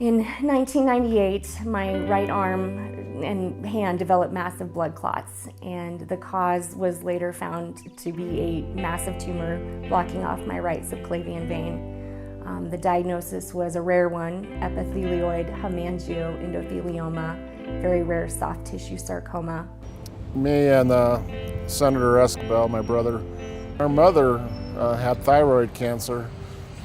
In 1998, my right arm and hand developed massive blood clots, and the cause was later found to be a massive tumor blocking off my right subclavian vein. The diagnosis was a rare one, epithelioid hemangioendothelioma, very rare soft tissue sarcoma. Me and Senator Escobar, my brother, our mother had thyroid cancer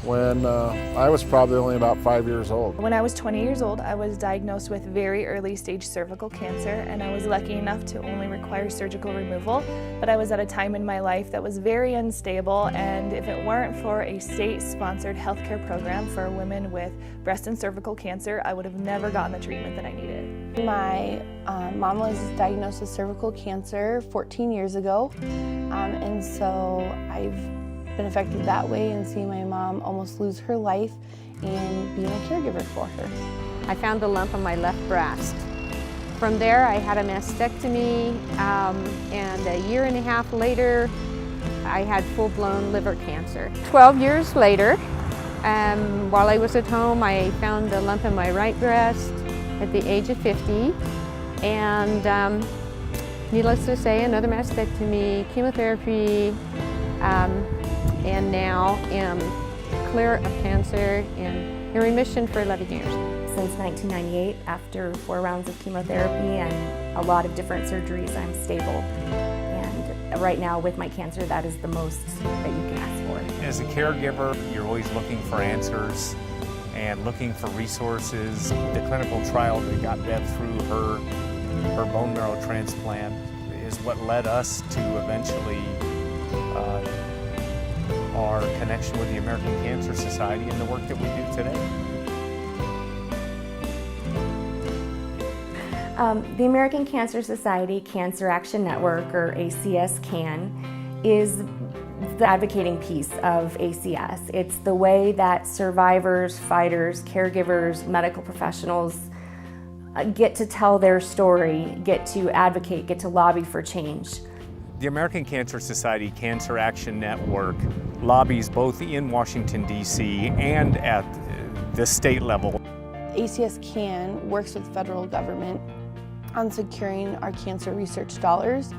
when I was probably only about 5 years old. When I was 20 years old, I was diagnosed with very early stage cervical cancer, and I was lucky enough to only require surgical removal, but I was at a time in my life that was very unstable, and if it weren't for a state-sponsored healthcare program for women with breast and cervical cancer, I would have never gotten the treatment that I needed. My mom was diagnosed with cervical cancer 14 years ago, and so I've been affected that way and seeing my mom almost lose her life and being a caregiver for her. I found a lump on my left breast. From there I had a mastectomy, and a year and a half later I had full-blown liver cancer. 12 years later, while I was at home, I found a lump in my right breast at the age of 50, and needless to say, another mastectomy, chemotherapy, and now am clear of cancer and in remission for 11 years. Since 1998, after 4 rounds of chemotherapy and a lot of different surgeries, I'm stable. And right now with my cancer, that is the most that you can ask for. As a caregiver, you're always looking for answers and looking for resources. The clinical trial that got Bev through her bone marrow transplant is what led us to eventually our connection with the American Cancer Society and the work that we do today. The American Cancer Society Cancer Action Network, or ACScan, is the advocating piece of ACS. It's the way that survivors, fighters, caregivers, medical professionals get to tell their story, get to advocate, get to lobby for change. The American Cancer Society Cancer Action Network lobbies both in Washington, D.C. and at the state level. ACScan works with the federal government on securing our cancer research dollars.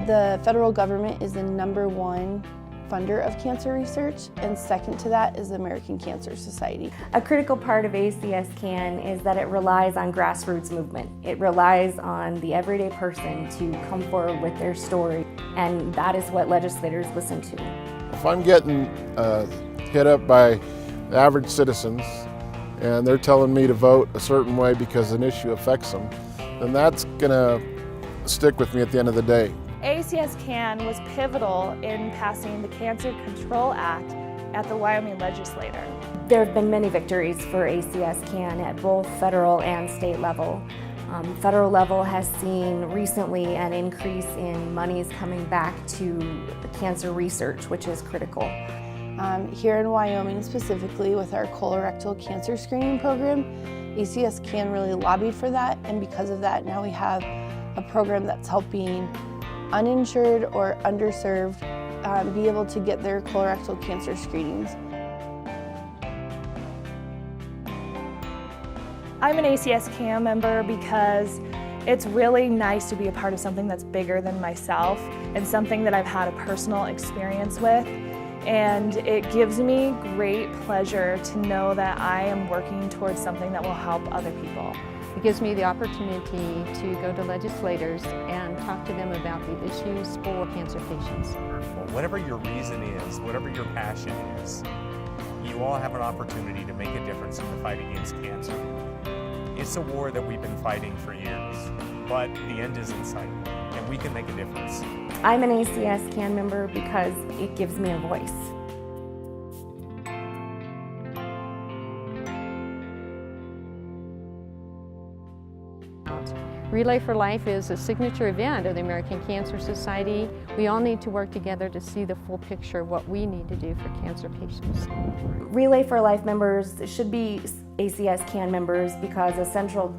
The federal government is the #1 funder of cancer research, and second to that is the American Cancer Society. A critical part of ACScan is that it relies on grassroots movement. It relies on the everyday person to come forward with their story, and that is what legislators listen to. If I'm getting hit up by average citizens and they're telling me to vote a certain way because an issue affects them, then that's gonna stick with me at the end of the day. ACScan was pivotal in passing the Cancer Control Act at the Wyoming legislature. There have been many victories for ACScan at both federal and state level. Federal level has seen recently an increase in monies coming back to cancer research, which is critical. Here in Wyoming specifically, with our colorectal cancer screening program, ACScan really lobbied for that, and because of that now we have a program that's helping uninsured or underserved be able to get their colorectal cancer screenings. I'm an ACScan member because it's really nice to be a part of something that's bigger than myself and something that I've had a personal experience with. And it gives me great pleasure to know that I am working towards something that will help other people. It gives me the opportunity to go to legislators and talk to them about the issues for cancer patients. Whatever your reason is, whatever your passion is, you all have an opportunity to make a difference in the fight against cancer. It's a war that we've been fighting for years, but the end is in sight, and we can make a difference. I'm an ACScan member because it gives me a voice. Relay for Life is a signature event of the American Cancer Society. We all need to work together to see the full picture of what we need to do for cancer patients. Relay for Life members should be ACScan members because a central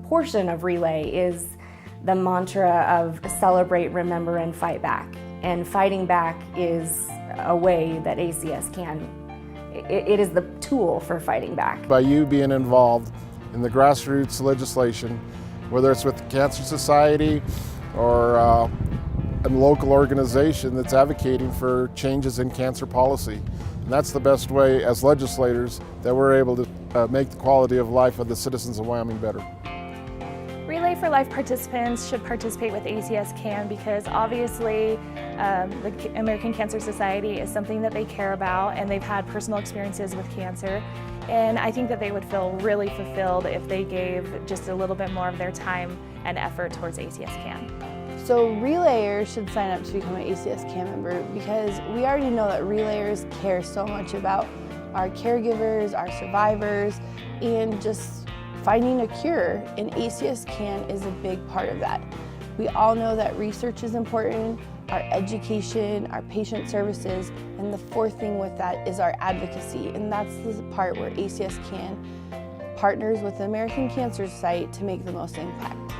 portion of Relay is the mantra of celebrate, remember, and fight back. And fighting back is a way that ACScan it is the tool for fighting back. By you being involved in the grassroots legislation, whether it's with the Cancer Society or a local organization that's advocating for changes in cancer policy. And that's the best way as legislators that we're able to make the quality of life of the citizens of Wyoming better. Relay for Life participants should participate with ACScan because obviously the American Cancer Society is something that they care about and they've had personal experiences with cancer. And I think that they would feel really fulfilled if they gave just a little bit more of their time and effort towards ACScan. So relayers should sign up to become an ACScan member because we already know that relayers care so much about our caregivers, our survivors, and just finding a cure, and ACScan is a big part of that. We all know that research is important, our education, our patient services, and the fourth thing with that is our advocacy, and that's the part where ACScan partners with the American Cancer Society to make the most impact.